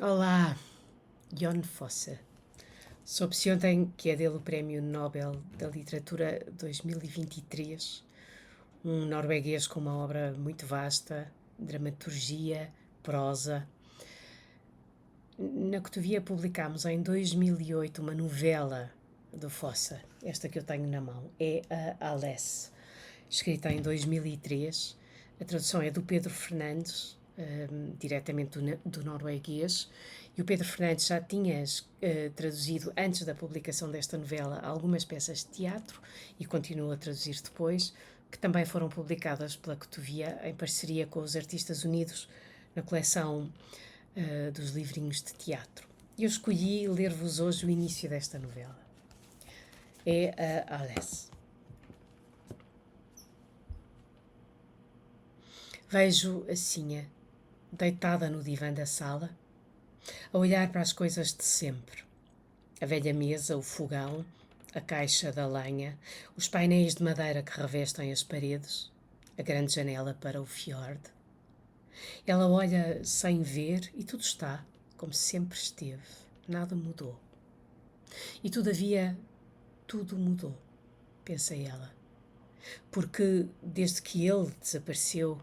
Olá, Jon Fosse. Soube-se ontem que é dele o Prémio Nobel da Literatura 2023, um norueguês com uma obra muito vasta, dramaturgia, prosa. Na Cotovia publicámos em 2008 uma novela do Fosse, esta que eu tenho na mão, é a Alesse, escrita em 2003. A tradução é do Pedro Fernandes, diretamente do norueguês, e o Pedro Fernandes já tinha traduzido, antes da publicação desta novela, algumas peças de teatro e continua a traduzir depois, que também foram publicadas pela Cotovia em parceria com os Artistas Unidos na coleção dos livrinhos de teatro. Eu escolhi ler-vos hoje o início desta novela. É a Alesse. Vejo a Sinha, deitada no divã da sala, a olhar para as coisas de sempre. A velha mesa, o fogão, a caixa da lenha, os painéis de madeira que revestem as paredes, a grande janela para o fiord. Ela olha sem ver e tudo está como sempre esteve. Nada mudou. E todavia, tudo mudou, pensa ela. Porque desde que ele desapareceu,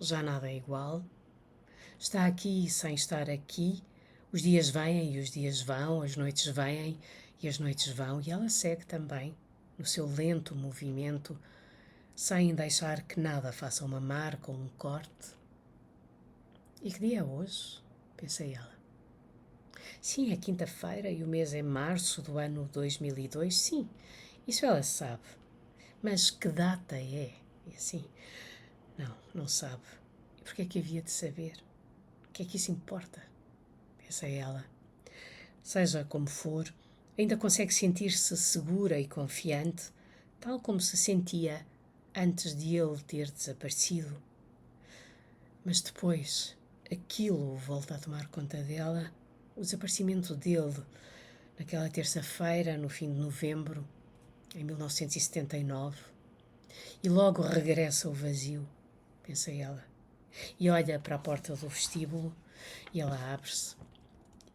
já nada é igual. Está aqui sem estar aqui. Os dias vêm e os dias vão, as noites vêm e as noites vão, e ela segue também, no seu lento movimento, sem deixar que nada faça uma marca ou um corte. E que dia é hoje? Pensei ela. Sim, é quinta-feira e o mês é março do ano 2002. Sim, isso ela sabe. Mas que data é? E assim, não sabe. E por que é que havia de saber? O que é que isso importa? Pensa ela. Seja como for, ainda consegue sentir-se segura e confiante, tal como se sentia antes de ele ter desaparecido. Mas depois, aquilo volta a tomar conta dela, o desaparecimento dele, naquela terça-feira, no fim de novembro, em 1979, e logo regressa o vazio, pensa ela, e olha para a porta do vestíbulo, e ela abre-se,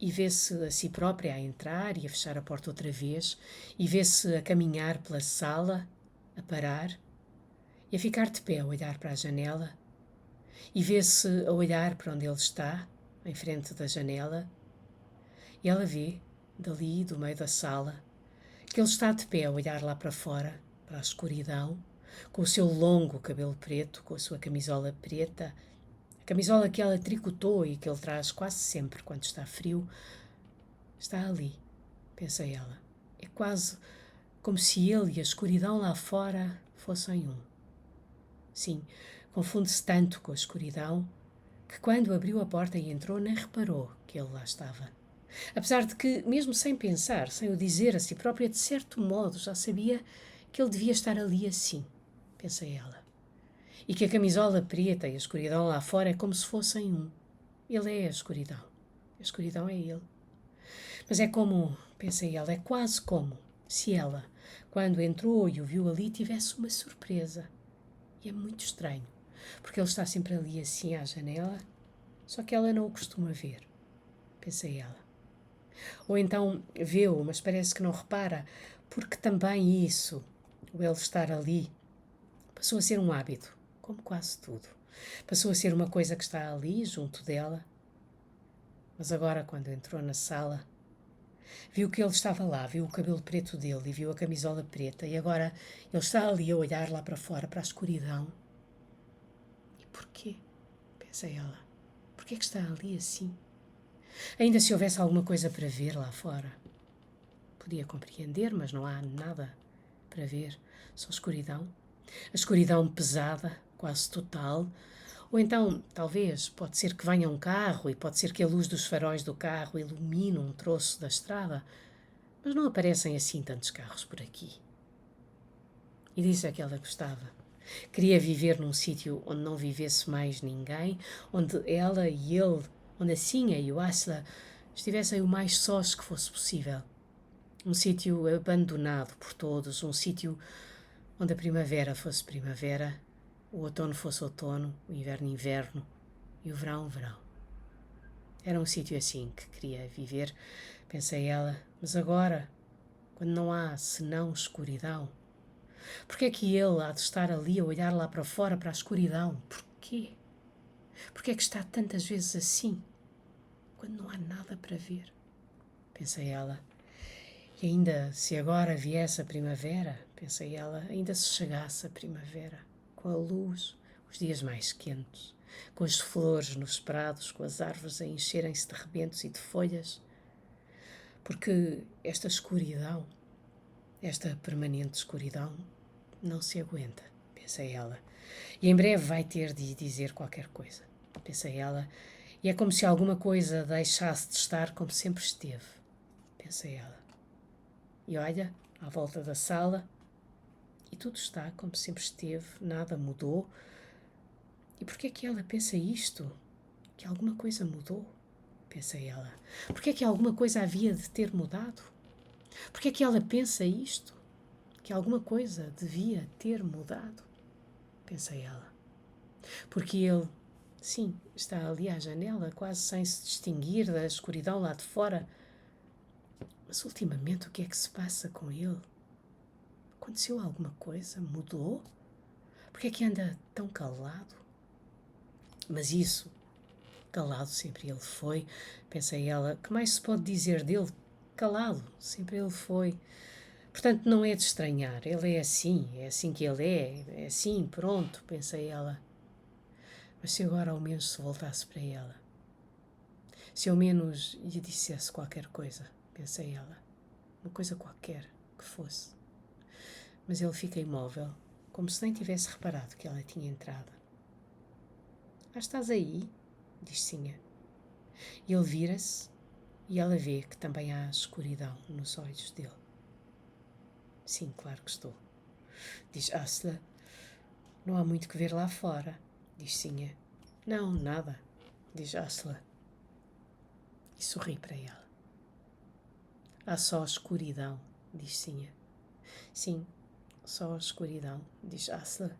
e vê-se a si própria a entrar e a fechar a porta outra vez, e vê-se a caminhar pela sala, a parar, e a ficar de pé a olhar para a janela, e vê-se a olhar para onde ele está, em frente da janela, e ela vê, dali, do meio da sala, que ele está de pé a olhar lá para fora, para a escuridão, com o seu longo cabelo preto, com a sua camisola preta, a camisola que ela tricotou e que ele traz quase sempre quando está frio, está ali, pensa ela. É quase como se ele e a escuridão lá fora fossem um. Sim, confunde-se tanto com a escuridão que quando abriu a porta e entrou nem reparou que ele lá estava. Apesar de que, mesmo sem pensar, sem o dizer a si própria, de certo modo já sabia que ele devia estar ali assim, pensa ela. E que a camisola preta e a escuridão lá fora é como se fossem um. Ele é a escuridão. A escuridão é ele. Mas é como, pensa ela, é quase como se ela, quando entrou e o viu ali, tivesse uma surpresa. E é muito estranho, porque ele está sempre ali assim à janela, só que ela não o costuma ver, pensa ela. Ou então vê-o, mas parece que não repara, porque também isso, o ele estar ali, passou a ser um hábito, como quase tudo. Passou a ser uma coisa que está ali, junto dela. Mas agora, quando entrou na sala, viu que ele estava lá, viu o cabelo preto dele e viu a camisola preta, e agora ele está ali a olhar lá para fora, para a escuridão. E porquê? Pensa ela. Porquê é que está ali assim? Ainda se houvesse alguma coisa para ver lá fora. Podia compreender, mas não há nada para ver, só escuridão. A escuridão pesada, quase total. Ou então, talvez, pode ser que venha um carro e pode ser que a luz dos faróis do carro ilumine um troço da estrada, mas não aparecem assim tantos carros por aqui. E disso é que ela gostava. Queria viver num sítio onde não vivesse mais ninguém, onde ela e ele, onde a Sinha e o Asla estivessem o mais sós que fosse possível. Um sítio abandonado por todos, um sítio onde a primavera fosse primavera, o outono fosse outono, o inverno inverno e o verão verão. Era um sítio assim que queria viver, pensei ela, mas agora, quando não há senão escuridão, porque é que ele há de estar ali a olhar lá para fora, para a escuridão? Porquê? Porque é que está tantas vezes assim, quando não há nada para ver? Pensei ela. E ainda se agora viesse a primavera, pensei ela, ainda se chegasse a primavera, com a luz, os dias mais quentes, com as flores nos prados, com as árvores a encherem-se de rebentos e de folhas, porque esta escuridão, esta permanente escuridão, não se aguenta, pensei ela, e em breve vai ter de dizer qualquer coisa, pensei ela, e é como se alguma coisa deixasse de estar como sempre esteve, pensei ela. E olha, à volta da sala, e tudo está como sempre esteve, nada mudou. E porquê é que ela pensa isto? Que alguma coisa mudou? Pensa ela. Porquê é que alguma coisa havia de ter mudado? Porquê é que ela pensa isto? Que alguma coisa devia ter mudado? Pensa ela. Porque ele, sim, está ali à janela, quase sem se distinguir da escuridão lá de fora. Mas ultimamente o que é que se passa com ele? Aconteceu alguma coisa? Mudou? Porquê é que anda tão calado? Mas isso, calado sempre ele foi, pensei ela, que mais se pode dizer dele? Calado, sempre ele foi. Portanto, não é de estranhar, ele é assim que ele é assim, pronto, pensei ela. Mas se agora ao menos se voltasse para ela, se ao menos lhe dissesse qualquer coisa, pensei ela, uma coisa qualquer que fosse. Mas ele fica imóvel, como se nem tivesse reparado que ela tinha entrado. Ah, estás aí? Diz Sinha. E ele vira-se e ela vê que também há escuridão nos olhos dele. Sim, claro que estou. Diz Asla. Não há muito que ver lá fora, diz Sinha. Não, nada, diz Asla. E sorri para ela. Há só escuridão, diz Sinha. Sim, só escuridão, diz Asla.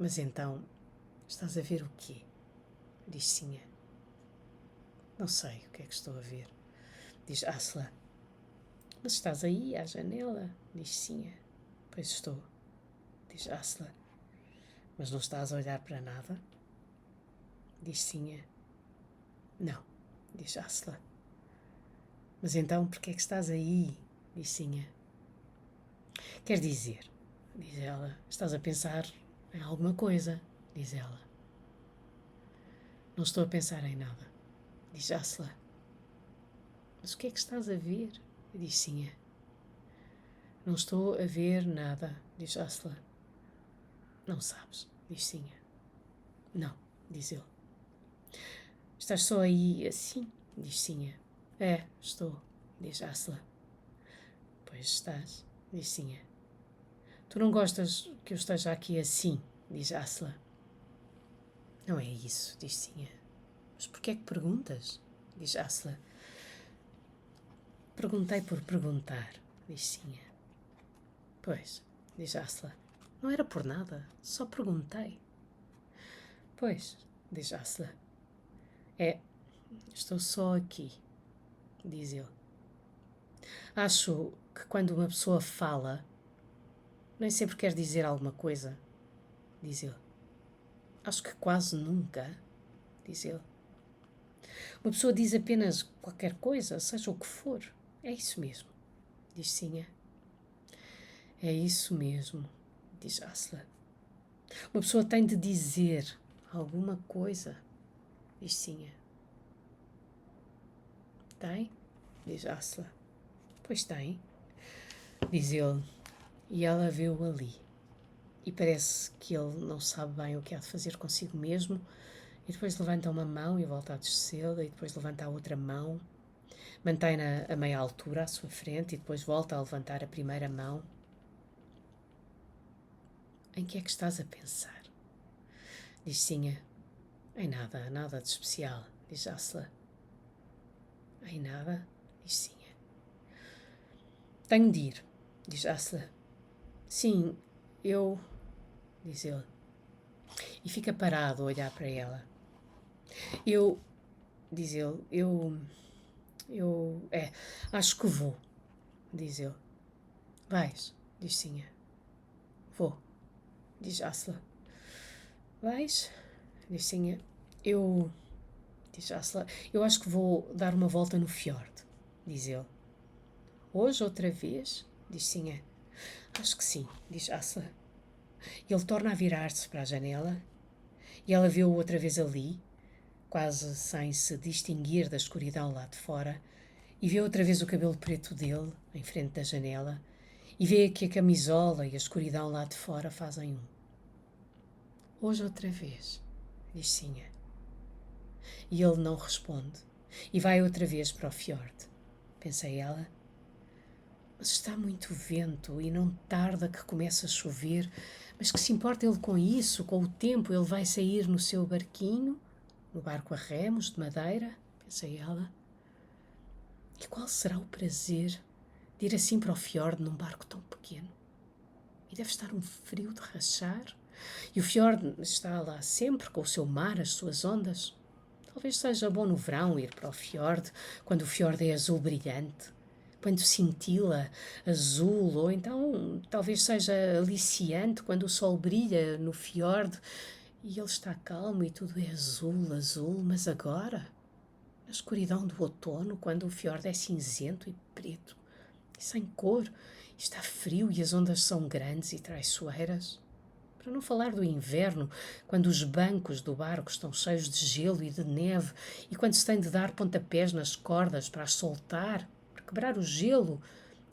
Mas então, estás a ver o quê? Diz Sinha. Não sei o que é que estou a ver, diz Asla. Mas estás aí à janela, diz Sinha. Pois estou, diz Asla. Mas não estás a olhar para nada? Diz Sinha. Não, diz Asla. Mas então, porquê é que estás aí? Diz Sinha. Quer dizer, diz ela, estás a pensar em alguma coisa, diz ela. Não estou a pensar em nada, diz Asla. Mas o que é que estás a ver? Diz Sinha. Não estou a ver nada, diz Asla. Não sabes, diz Sinha. Não, diz ele. Estás só aí assim, diz Sinha. É, estou, diz Asla. Pois estás, diz Sinha. Tu não gostas que eu esteja aqui assim, diz Asla. Não é isso, diz Sinha. Mas porquê é que perguntas? Diz Asla. Perguntei por perguntar, diz Sinha. Pois, diz Asla. Não era por nada, só perguntei. Pois, diz Asla. É, estou só aqui, diz ele. Acho que quando uma pessoa fala, nem sempre quer dizer alguma coisa, diz ele. Acho que quase nunca, diz ele. Uma pessoa diz apenas qualquer coisa, seja o que for. É isso mesmo, diz Sinha. É isso mesmo, diz Asla. Uma pessoa tem de dizer alguma coisa, diz Sinha. Tem? Diz Asla. Pois tem, diz ele. E ela vê-o ali. E parece que ele não sabe bem o que há de fazer consigo mesmo. E depois levanta uma mão e volta a descê-la. E depois levanta a outra mão. Mantém-na a meia altura à sua frente. E depois volta a levantar a primeira mão. Em que é que estás a pensar? Diz Sinha. Em nada, nada de especial, diz Asla. Em nada, diz Sinha. Tenho de ir, diz Asla. Sim, eu, diz ele. E fica parado a olhar para ela. Eu, diz ele, acho que vou, diz ele. Vais, diz Sinha. Vou, diz Asla. Vais, diz Sinha. Diz Asla, eu acho que vou dar uma volta no fiord, diz ele. Hoje, outra vez, diz Sinha. Acho que sim, diz Asla. Ele torna a virar-se para a janela e ela vê-o outra vez ali, quase sem se distinguir da escuridão lá de fora, e vê outra vez o cabelo preto dele, em frente da janela, e vê que a camisola e a escuridão lá de fora fazem um. Hoje outra vez, diz Sinha. E ele não responde, e vai outra vez para o fiord. Pensa ela. Mas está muito vento e não tarda que comece a chover, mas que se importa ele com isso, com o tempo, ele vai sair no seu barquinho, no barco a remos de madeira, pensa ela. E qual será o prazer de ir assim para o fiord num barco tão pequeno? E deve estar um frio de rachar. E o fiord está lá sempre com o seu mar, as suas ondas. Talvez seja bom no verão ir para o fiord, quando o fiord é azul brilhante, quando cintila azul, ou então talvez seja aliciante quando o sol brilha no fiord e ele está calmo e tudo é azul, azul, mas agora, na escuridão do outono, quando o fiord é cinzento e preto, e sem cor, está frio e as ondas são grandes e traiçoeiras. Para não falar do inverno, quando os bancos do barco estão cheios de gelo e de neve e quando se tem de dar pontapés nas cordas para as soltar, para quebrar o gelo,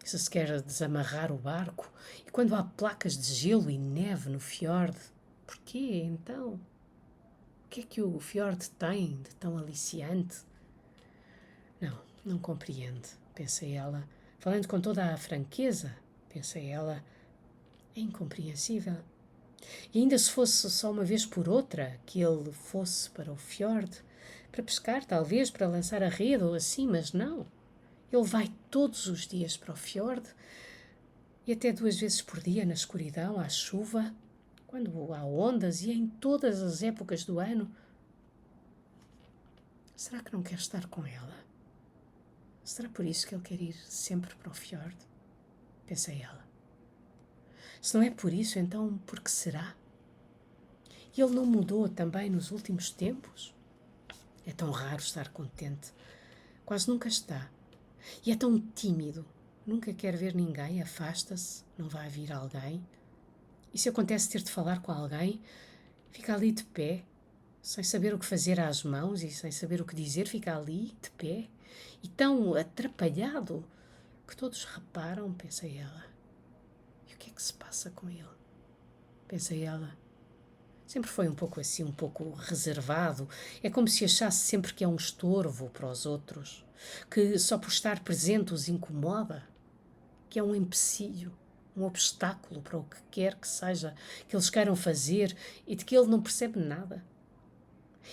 se se quer desamarrar o barco, e quando há placas de gelo e neve no fiord. Porquê, então? O que é que o fiord tem de tão aliciante? Não compreende, pensa ela. Falando com toda a franqueza, pensa ela, é incompreensível. E ainda se fosse só uma vez por outra que ele fosse para o fiord, para pescar talvez, para lançar a rede ou assim, mas não. Ele vai todos os dias para o fiord e até 2 vezes por dia na escuridão, à chuva, quando há ondas e em todas as épocas do ano. Será que não quer estar com ela? Será por isso que ele quer ir sempre para o fiord? Pensa ela. Se não é por isso, então por que será? E ele não mudou também nos últimos tempos? É tão raro estar contente. Quase nunca está. E é tão tímido. Nunca quer ver ninguém, afasta-se, não vai vir alguém. E se acontece ter de falar com alguém, fica ali de pé, sem saber o que fazer às mãos e sem saber o que dizer, fica ali de pé e tão atrapalhado que todos reparam, pensa ela. E o que é que se passa com ele? Pensa ela. Sempre foi um pouco assim, um pouco reservado. É como se achasse sempre que é um estorvo para os outros, que só por estar presente os incomoda, que é um empecilho, um obstáculo para o que quer que seja que eles queiram fazer e de que ele não percebe nada.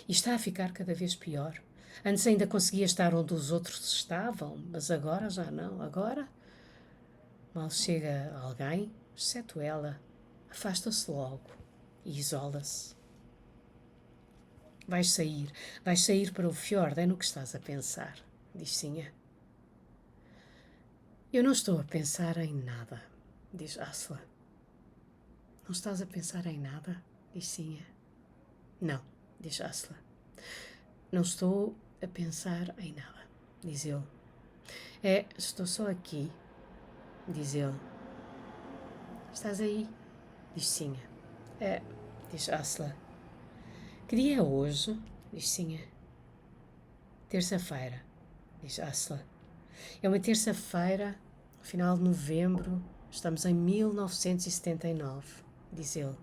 E está a ficar cada vez pior. Antes ainda conseguia estar onde os outros estavam, mas agora já não. Agora, mal chega alguém, exceto ela, afasta-se logo e isola-se. Vais sair para o fiord, é no que estás a pensar, diz Sinha. Eu não estou a pensar em nada, diz Asla. Não estás a pensar em nada, diz Sinha. Não, diz Asla. Não estou a pensar em nada, diz ele. Estou só aqui, diz ele. Estás aí, diz Sinha. Diz Asla. Que dia é hoje? Diz Sinha. Terça-feira, diz Asla. É uma terça-feira, final de novembro, estamos em 1979, diz ele.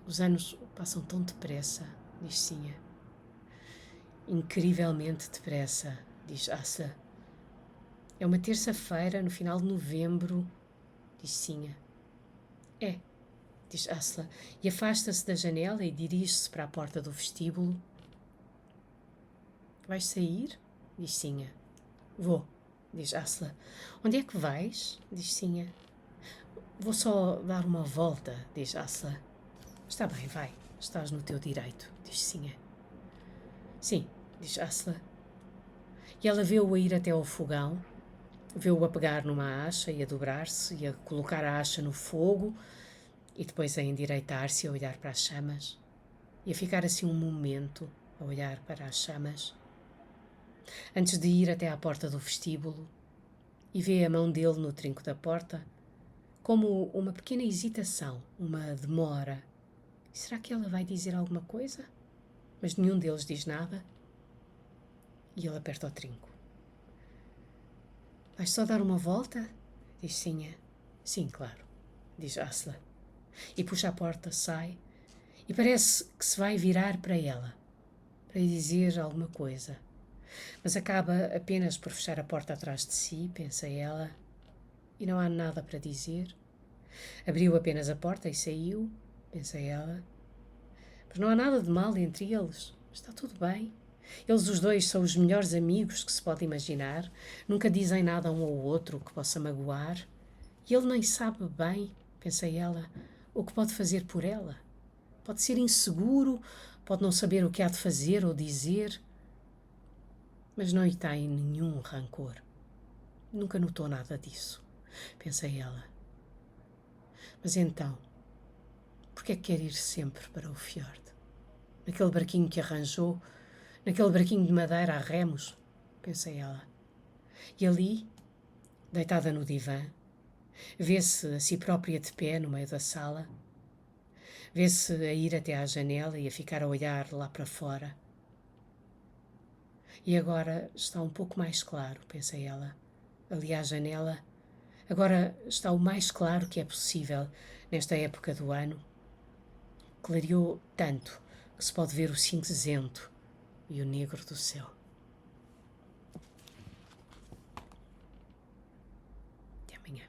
Os anos passam tão depressa, diz Sinha. Incrivelmente depressa, diz Asla. É uma terça-feira, no final de novembro, diz Sinha. Diz Asla, e afasta-se da janela e dirige-se para a porta do vestíbulo. Vais sair? Diz Sinha. Vou, diz Asla. Onde é que vais? Diz Sinha. Vou só dar uma volta, diz Asla. Está bem, vai, estás no teu direito, diz Sinha. Sim, diz Asla. E ela vê-o a ir até ao fogão, vê-o a pegar numa acha e a dobrar-se e a colocar a acha no fogo e depois a endireitar-se e a olhar para as chamas e a ficar assim um momento a olhar para as chamas antes de ir até à porta do vestíbulo e vê a mão dele no trinco da porta como uma pequena hesitação, uma demora. Será que ela vai dizer alguma coisa? Mas nenhum deles diz nada e ele aperta o trinco. Vais só dar uma volta? Diz Sinha. Sim, claro, diz Asla. E puxa a porta, sai e parece que se vai virar para ela, para lhe dizer alguma coisa. Mas acaba apenas por fechar a porta atrás de si, pensa ela, e não há nada para dizer. Abriu apenas a porta e saiu, pensa ela. Mas não há nada de mal entre eles, está tudo bem. Eles os dois são os melhores amigos que se pode imaginar, nunca dizem nada um ao outro que possa magoar. E ele nem sabe bem, pensa ela, o que pode fazer por ela. Pode ser inseguro, pode não saber o que há de fazer ou dizer, mas não lhe tem nenhum rancor. Nunca notou nada disso, pensa ela. Mas então, por que é que quer ir sempre para o fiord? Naquele barquinho que arranjou, naquele barquinho de madeira a remos, pensa ela. E ali, deitada no divã, vê-se a si própria de pé no meio da sala, vê-se a ir até à janela e a ficar a olhar lá para fora. E agora está um pouco mais claro, pensa ela. Ali à janela, agora está o mais claro que é possível nesta época do ano. Clareou tanto que se pode ver o cinzento e o negro do céu. Até amanhã.